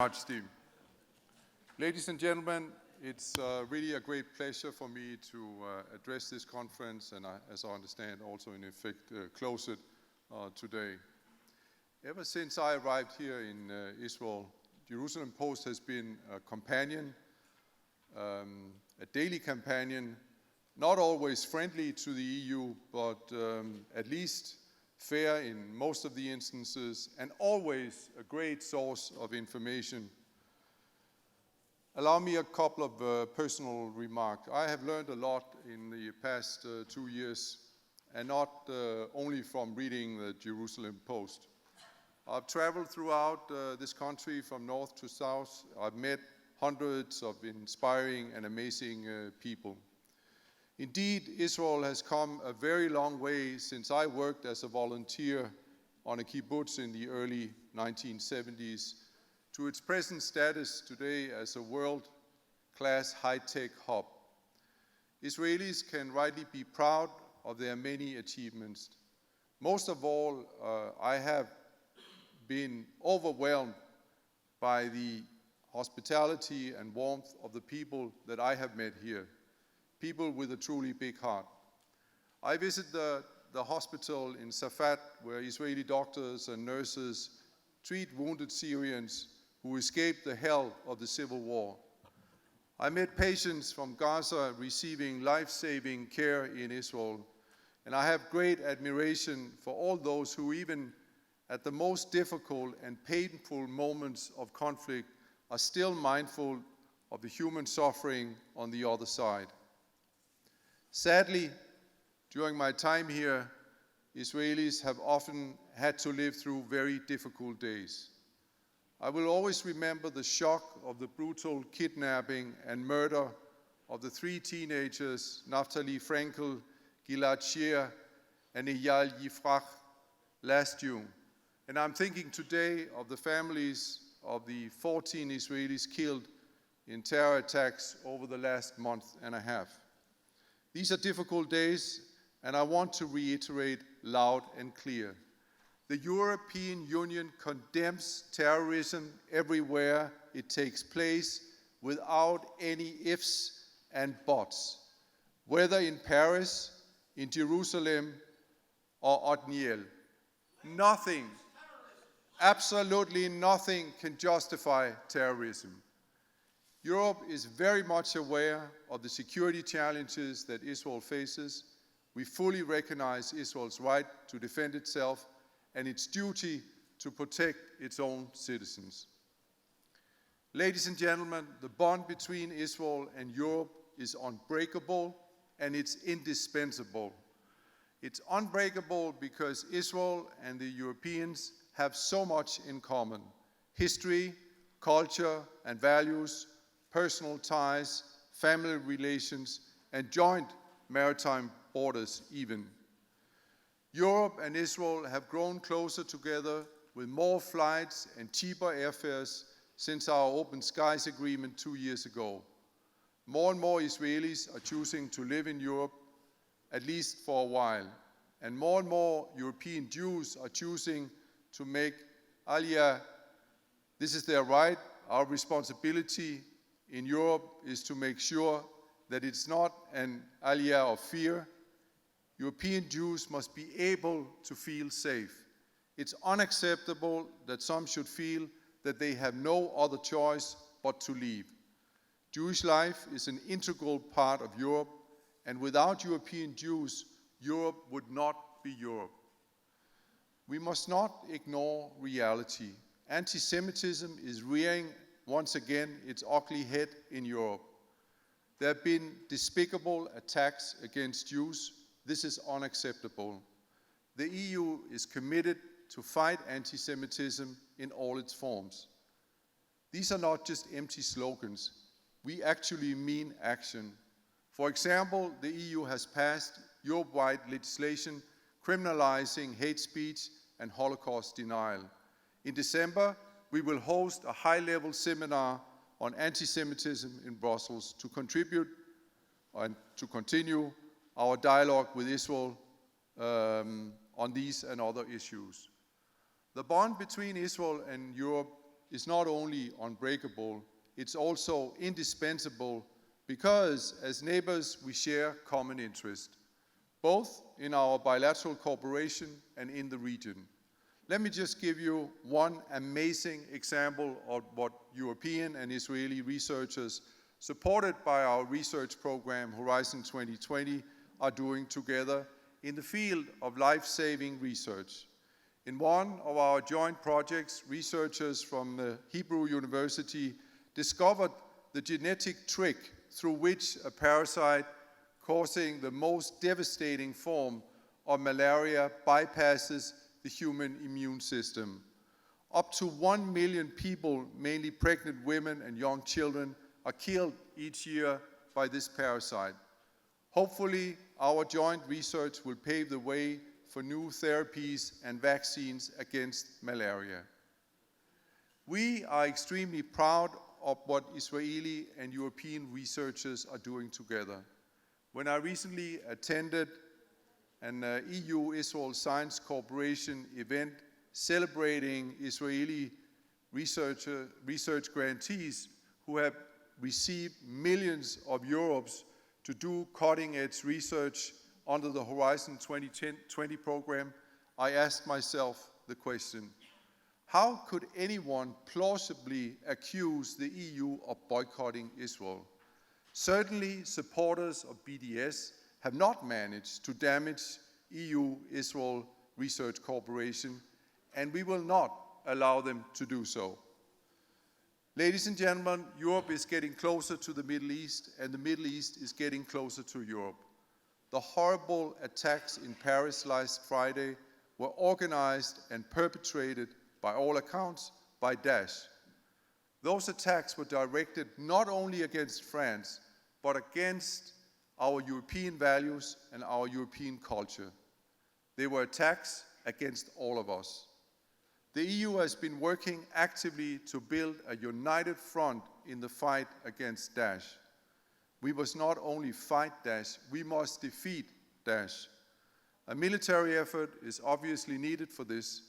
Much, Steve. Ladies and gentlemen, it's really a great pleasure for me to address this conference and, as I understand, also in effect close it today. Ever since I arrived here in Israel, Jerusalem Post has been a companion, a daily companion, not always friendly to the EU, but at least fair in most of the instances, and always a great source of information. Allow me a couple of personal remarks. I have learned a lot in the past 2 years, and not only from reading the Jerusalem Post. I've traveled throughout this country from north to south. I've met hundreds of inspiring and amazing people. Indeed, Israel has come a very long way since I worked as a volunteer on a kibbutz in the early 1970s to its present status today as a world-class high-tech hub. Israelis can rightly be proud of their many achievements. Most of all, I have been overwhelmed by the hospitality and warmth of the people that I have met here. People with a truly big heart. I visited the hospital in Safat, where Israeli doctors and nurses treat wounded Syrians who escaped the hell of the civil war. I met patients from Gaza receiving life-saving care in Israel, and I have great admiration for all those who, even at the most difficult and painful moments of conflict, are still mindful of the human suffering on the other side. Sadly, during my time here, Israelis have often had to live through very difficult days. I will always remember the shock of the brutal kidnapping and murder of the 3 teenagers, Naftali Frankel, Gilad Shaar, and Eyal Yifrach, last June. And I'm thinking today of the families of the 14 Israelis killed in terror attacks over the last month and a half. These are difficult days, and I want to reiterate loud and clear. The European Union condemns terrorism everywhere it takes place without any ifs and buts, whether in Paris, in Jerusalem, or Otniel. Nothing, absolutely nothing can justify terrorism. Europe is very much aware of the security challenges that Israel faces. We fully recognize Israel's right to defend itself and its duty to protect its own citizens. Ladies and gentlemen, the bond between Israel and Europe is unbreakable and it's indispensable. It's unbreakable because Israel and the Europeans have so much in common: history, culture, and values, personal ties, family relations, and joint maritime borders even. Europe and Israel have grown closer together with more flights and cheaper airfares since our Open Skies Agreement 2 years ago. More and more Israelis are choosing to live in Europe, at least for a while. And more European Jews are choosing to make Aliyah. This is their right. Our responsibility in Europe is to make sure that it's not an aliyah of fear. European Jews must be able to feel safe. It's unacceptable that some should feel that they have no other choice but to leave. Jewish life is an integral part of Europe, and without European Jews, Europe would not be Europe. We must not ignore reality. Anti-Semitism is rearing once again its ugly head in Europe. There have been despicable attacks against Jews. This is unacceptable. The EU is committed to fight anti-Semitism in all its forms. These are not just empty slogans. We actually mean action. For example, the EU has passed Europe-wide legislation criminalizing hate speech and Holocaust denial. In December, we will host a high-level seminar on anti-Semitism in Brussels to contribute and to continue our dialogue with Israel on these and other issues. The bond between Israel and Europe is not only unbreakable, it's also indispensable because as neighbors we share common interest, both in our bilateral cooperation and in the region. Let me just give you one amazing example of what European and Israeli researchers, supported by our research program Horizon 2020, are doing together in the field of life-saving research. In one of our joint projects, researchers from the Hebrew University discovered the genetic trick through which a parasite causing the most devastating form of malaria bypasses the human immune system. Up to 1 million people, mainly pregnant women and young children, are killed each year by this parasite. Hopefully, our joint research will pave the way for new therapies and vaccines against malaria. We are extremely proud of what Israeli and European researchers are doing together. When I recently attended an EU-Israel Science Cooperation event celebrating Israeli research grantees who have received millions of euros to do cutting-edge research under the Horizon 2020 program, I asked myself the question, how could anyone plausibly accuse the EU of boycotting Israel? Certainly, supporters of BDS have not managed to damage EU-Israel research cooperation, and we will not allow them to do so. Ladies and gentlemen, Europe is getting closer to the Middle East, and the Middle East is getting closer to Europe. The horrible attacks in Paris last Friday were organized and perpetrated, by all accounts, by Daesh. Those attacks were directed not only against France, but against our European values and our European culture. They were attacks against all of us. The EU has been working actively to build a united front in the fight against Daesh. We must not only fight Daesh, we must defeat Daesh. A military effort is obviously needed for this,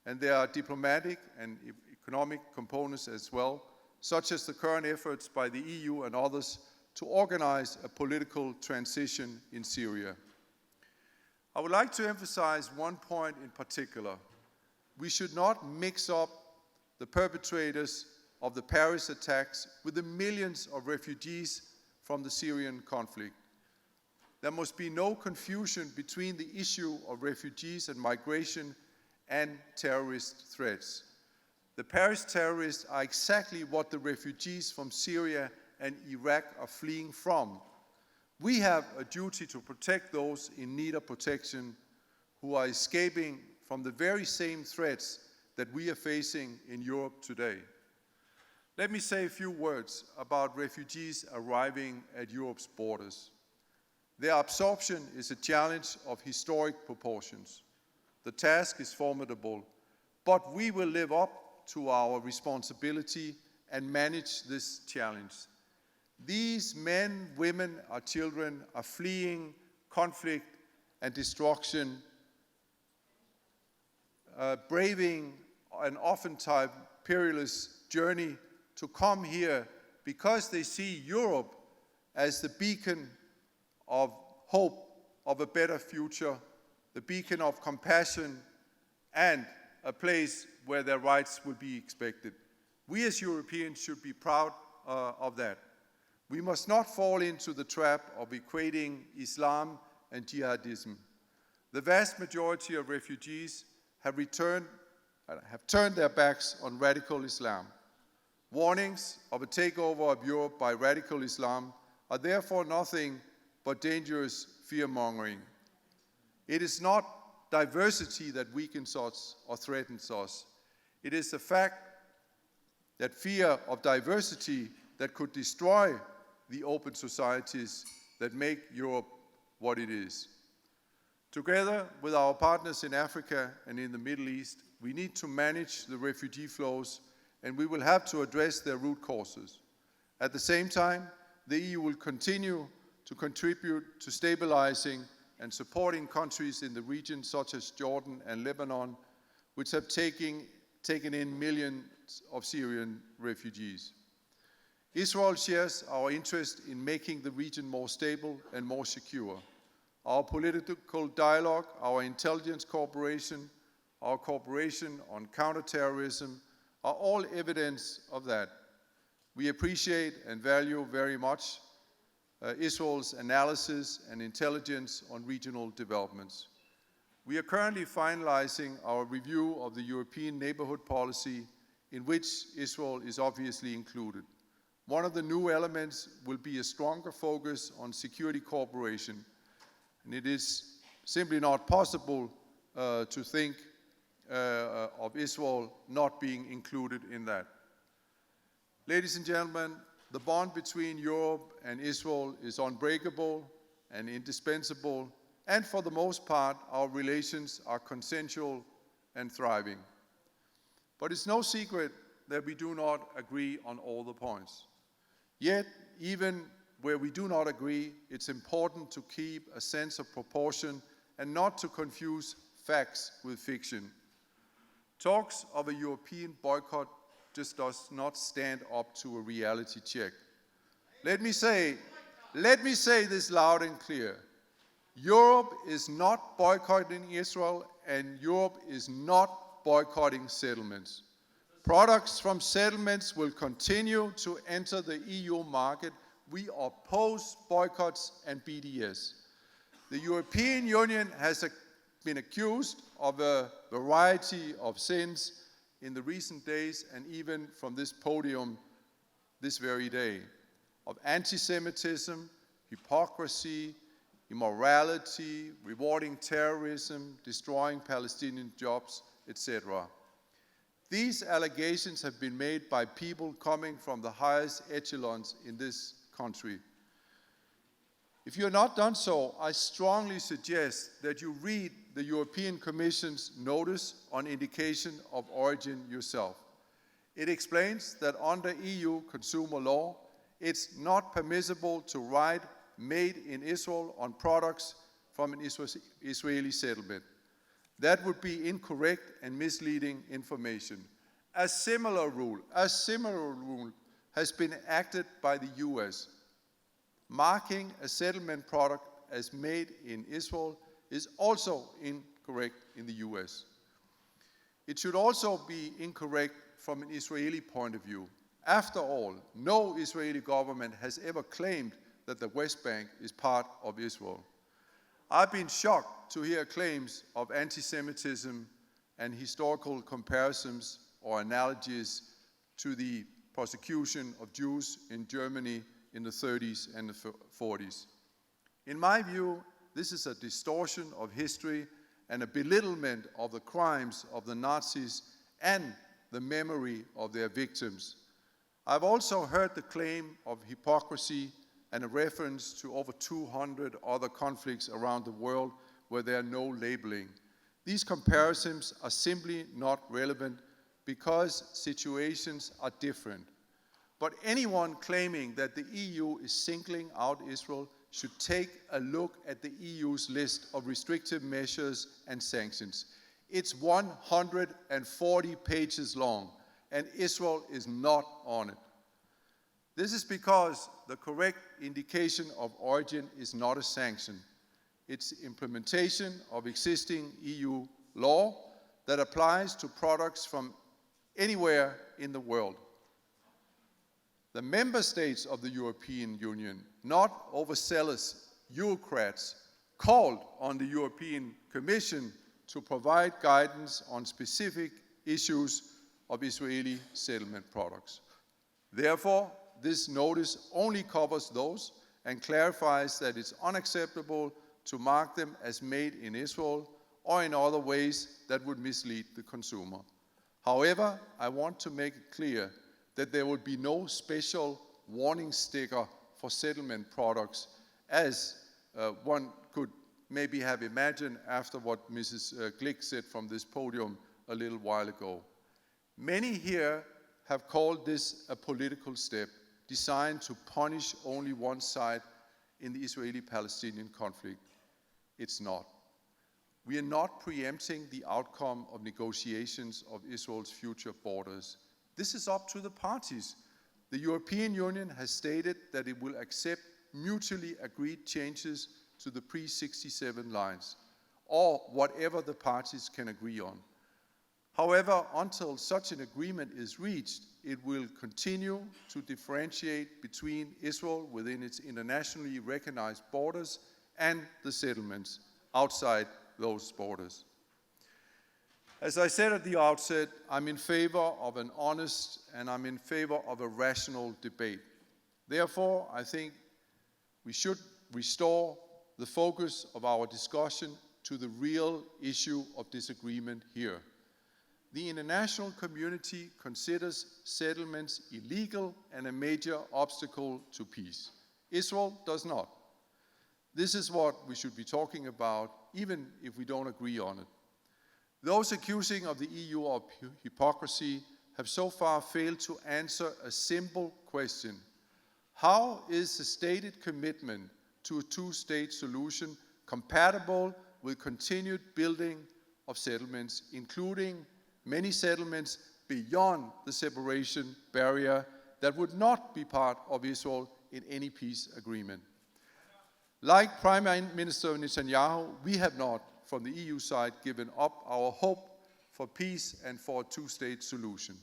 and there are diplomatic and economic components as well, such as the current efforts by the EU and others to organize a political transition in Syria. I would like to emphasize one point in particular. We should not mix up the perpetrators of the Paris attacks with the millions of refugees from the Syrian conflict. There must be no confusion between the issue of refugees and migration and terrorist threats. The Paris terrorists are exactly what the refugees from Syria and Iraq are fleeing from. We have a duty to protect those in need of protection who are escaping from the very same threats that we are facing in Europe today. Let me say a few words about refugees arriving at Europe's borders. Their absorption is a challenge of historic proportions. The task is formidable, but we will live up to our responsibility and manage this challenge. These men, women, and children are fleeing conflict and destruction, braving an oftentimes perilous journey to come here because they see Europe as the beacon of hope of a better future, the beacon of compassion, and a place where their rights will be expected. We as Europeans should be proud of that. We must not fall into the trap of equating Islam and jihadism. The vast majority of refugees have turned their backs on radical Islam. Warnings of a takeover of Europe by radical Islam are therefore nothing but dangerous fear-mongering. It is not diversity that weakens us or threatens us. It is the fact that fear of diversity that could destroy the open societies that make Europe what it is. Together with our partners in Africa and in the Middle East, we need to manage the refugee flows, and we will have to address their root causes. At the same time, the EU will continue to contribute to stabilizing and supporting countries in the region such as Jordan and Lebanon, which have taken in of Syrian refugees. Israel shares our interest in making the region more stable and more secure. Our political dialogue, our intelligence cooperation, our cooperation on counterterrorism are all evidence of that. We appreciate and value very much Israel's analysis and intelligence on regional developments. We are currently finalizing our review of the European Neighbourhood policy, in which Israel is obviously included. One of the new elements will be a stronger focus on security cooperation, and it is simply not possible to think of Israel not being included in that. Ladies and gentlemen, the bond between Europe and Israel is unbreakable and indispensable, and for the most part, our relations are consensual and thriving. But it's no secret that we do not agree on all the points. Yet, even where we do not agree, it's important to keep a sense of proportion and not to confuse facts with fiction. Talks of a European boycott just does not stand up to a reality check. Let me say this loud and clear. Europe is not boycotting Israel, and Europe is not boycotting settlements. Products from settlements will continue to enter the EU market. We oppose boycotts and BDS. The European Union has been accused of a variety of sins in the recent days, and even from this podium this very day, of anti-Semitism, hypocrisy, immorality, rewarding terrorism, destroying Palestinian jobs, etc. These allegations have been made by people coming from the highest echelons in this country. If you have not done so, I strongly suggest that you read the European Commission's notice on indication of origin yourself. It explains that under EU consumer law, it's not permissible to write "Made in Israel" on products from an Israeli settlement. That would be incorrect and misleading information. A similar rule has been enacted by the US. Marking a settlement product as made in Israel is also incorrect in the US. It should also be incorrect from an Israeli point of view. After all, no Israeli government has ever claimed that the West Bank is part of Israel. I've been shocked to hear claims of anti-Semitism and historical comparisons or analogies to the persecution of Jews in Germany in the 30s and the 40s. In my view, this is a distortion of history and a belittlement of the crimes of the Nazis and the memory of their victims. I've also heard the claim of hypocrisy and a reference to over 200 other conflicts around the world where there are no labeling. These comparisons are simply not relevant because situations are different. But anyone claiming that the EU is singling out Israel should take a look at the EU's list of restrictive measures and sanctions. It's 140 pages long, and Israel is not on it. This is because the correct indication of origin is not a sanction. It's implementation of existing EU law that applies to products from anywhere in the world. The member states of the European Union, not overzealous bureaucrats, called on the European Commission to provide guidance on specific issues of Israeli settlement products. Therefore, this notice only covers those and clarifies that it's unacceptable to mark them as made in Israel or in other ways that would mislead the consumer. However, I want to make it clear that there would be no special warning sticker for settlement products, as one could maybe have imagined after what Mrs. Glick said from this podium a little while ago. Many here have called this a political step designed to punish only one side in the Israeli-Palestinian conflict. It's not. We are not preempting the outcome of negotiations of Israel's future borders. This is up to the parties. The European Union has stated that it will accept mutually agreed changes to the pre-67 lines, or whatever the parties can agree on. However, until such an agreement is reached, it will continue to differentiate between Israel within its internationally recognized borders and the settlements outside those borders. As I said at the outset, I'm in favor of an honest and I'm in favor of a rational debate. Therefore, I think we should restore the focus of our discussion to the real issue of disagreement here. The international community considers settlements illegal and a major obstacle to peace. Israel does not. This is what we should be talking about, even if we don't agree on it. Those accusing of the EU of hypocrisy have so far failed to answer a simple question. How is the stated commitment to a two-state solution compatible with continued building of settlements, including many settlements beyond the separation barrier that would not be part of Israel in any peace agreement? Like Prime Minister Netanyahu, we have not, from the EU side, given up our hope for peace and for a two-state solution.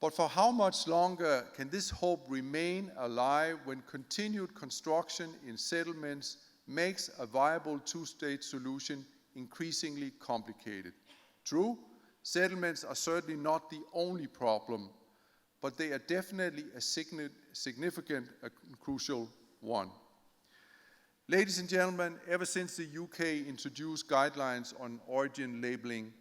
But for how much longer can this hope remain alive when continued construction in settlements makes a viable two-state solution increasingly complicated? True, settlements are certainly not the only problem, but they are definitely a significant and crucial one. Ladies and gentlemen, ever since the UK introduced guidelines on origin labeling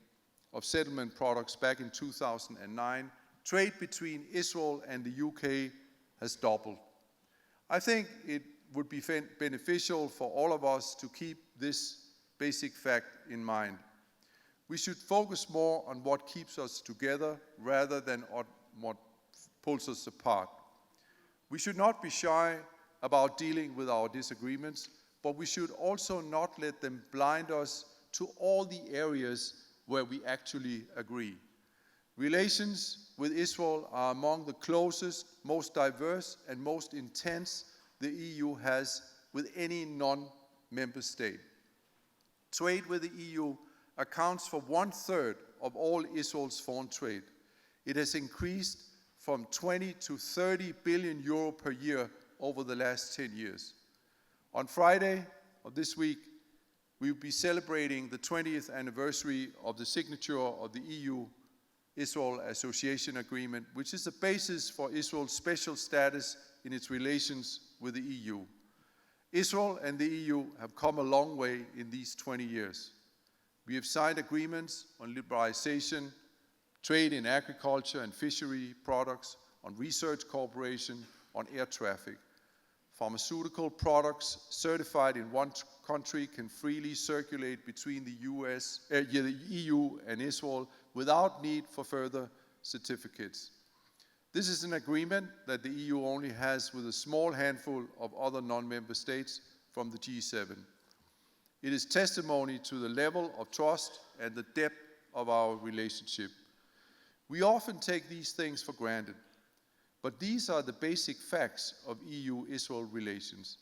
of settlement products back in 2009, trade between Israel and the UK has doubled. I think it would be beneficial for all of us to keep this basic fact in mind. We should focus more on what keeps us together rather than on what pulls us apart. We should not be shy about dealing with our disagreements, but we should also not let them blind us to all the areas where we actually agree. Relations with Israel are among the closest, most diverse, and most intense the EU has with any non-member state. Trade with the EU accounts for 1/3 of all Israel's foreign trade. It has increased from 20 to 30 billion euro per year over the last 10 years. On Friday of this week, we will be celebrating the 20th anniversary of the signature of the EU-Israel Association Agreement, which is the basis for Israel's special status in its relations with the EU. Israel and the EU have come a long way in these 20 years. We have signed agreements on liberalization, trade in agriculture and fishery products, on research cooperation, on air traffic. Pharmaceutical products certified in one country can freely circulate between the EU and Israel without need for further certificates. This is an agreement that the EU only has with a small handful of other non-member states from the G7. It is testimony to the level of trust and the depth of our relationship. We often take these things for granted, but these are the basic facts of EU-Israel relations.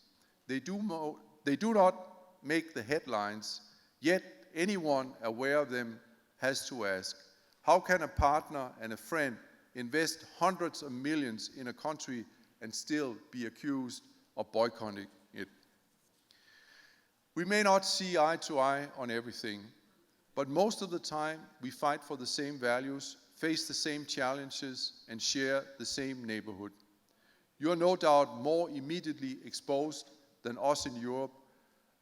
They do not make the headlines, yet anyone aware of them has to ask, how can a partner and a friend invest hundreds of millions in a country and still be accused of boycotting it? We may not see eye to eye on everything, but most of the time we fight for the same values, face the same challenges, and share the same neighborhood. You are no doubt more immediately exposed than us in Europe,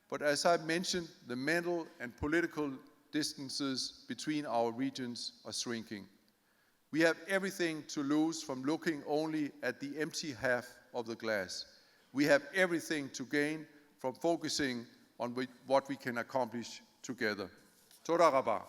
but as I mentioned, the mental and political distances between our regions are shrinking. We have everything to lose from looking only at the empty half of the glass. We have everything to gain from focusing on what we can accomplish together. Toda Rabah.